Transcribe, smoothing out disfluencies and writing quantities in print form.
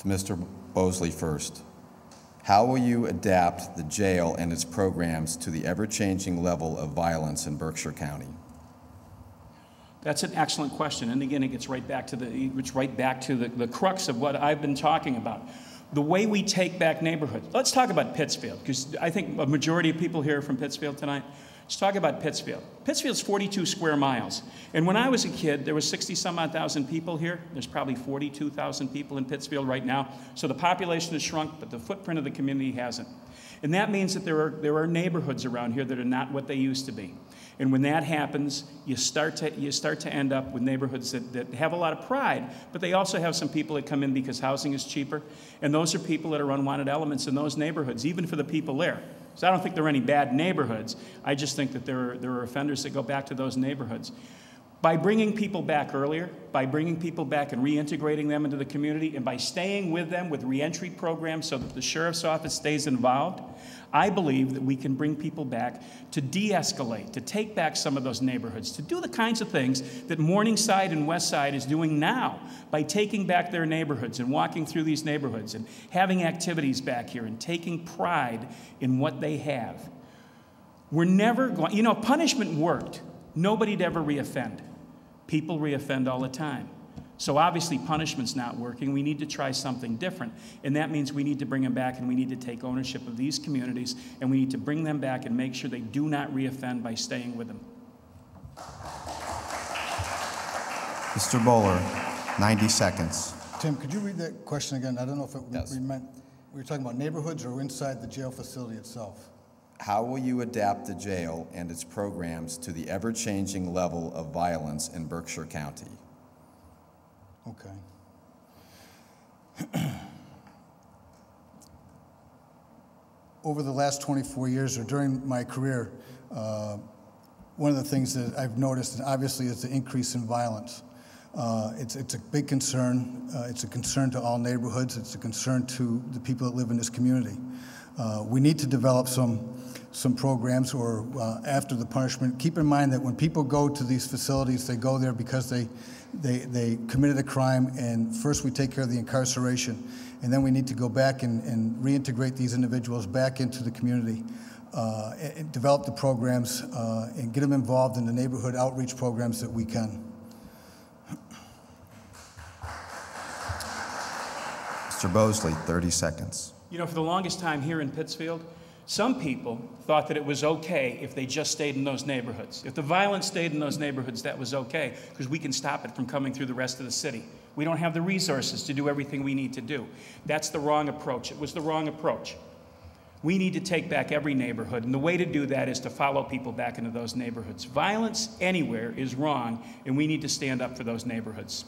To Mr. Bosley first. How will you adapt the jail and its programs to the ever-changing level of violence in Berkshire County? That's an excellent question, and again, it gets right back to the crux of what I've been talking about. The way we take back neighborhoods. Let's talk about Pittsfield, because I think a majority of people here are from Pittsfield tonight. Let's talk about Pittsfield. Pittsfield's 42 square miles, and when I was a kid, there was 60-some-odd thousand people here. There's probably 42,000 people in Pittsfield right now, so the population has shrunk, but the footprint of the community hasn't. And that means that there are neighborhoods around here that are not what they used to be. And when that happens, you start to end up with neighborhoods that have a lot of pride, but they also have some people that come in because housing is cheaper, and those are people that are unwanted elements in those neighborhoods, even for the people there. So I don't think there are any bad neighborhoods. I just think that there are offenders that go back to those neighborhoods. By bringing people back earlier, by bringing people back and reintegrating them into the community, and by staying with them with reentry programs so that the sheriff's office stays involved, I believe that we can bring people back to de-escalate, to take back some of those neighborhoods, to do the kinds of things that Morningside and Westside is doing now by taking back their neighborhoods and walking through these neighborhoods and having activities back here and taking pride in what they have. We're never going, you know, punishment worked. Nobody'd ever reoffend. People reoffend all the time. So obviously punishment's not working. We need to try something different. And that means we need to bring them back, and we need to take ownership of these communities, and we need to bring them back and make sure they do not reoffend by staying with them. Mr. Bowler, 90 seconds. Tim, could you read that question again? I don't know if we meant, we were talking about neighborhoods or inside the jail facility itself. How will you adapt the jail and its programs to the ever-changing level of violence in Berkshire County? Okay. Over the last 24 years, or during my career, one of the things that I've noticed, obviously, is the increase in violence. It's a big concern. It's a concern to all neighborhoods. It's a concern to the people that live in this community. We need to develop some programs, or after the punishment. Keep in mind that when people go to these facilities, they go there because they committed a crime, and first we take care of the incarceration, and then we need to go back and reintegrate these individuals back into the community, and develop the programs, and get them involved in the neighborhood outreach programs that we can. Mr. Bosley, 30 seconds. You know, for the longest time here in Pittsfield, some people thought that it was okay if they just stayed in those neighborhoods. If the violence stayed in those neighborhoods, that was okay, because we can stop it from coming through the rest of the city. We don't have the resources to do everything we need to do. That's the wrong approach. It was the wrong approach. We need to take back every neighborhood, and the way to do that is to follow people back into those neighborhoods. Violence anywhere is wrong, and we need to stand up for those neighborhoods.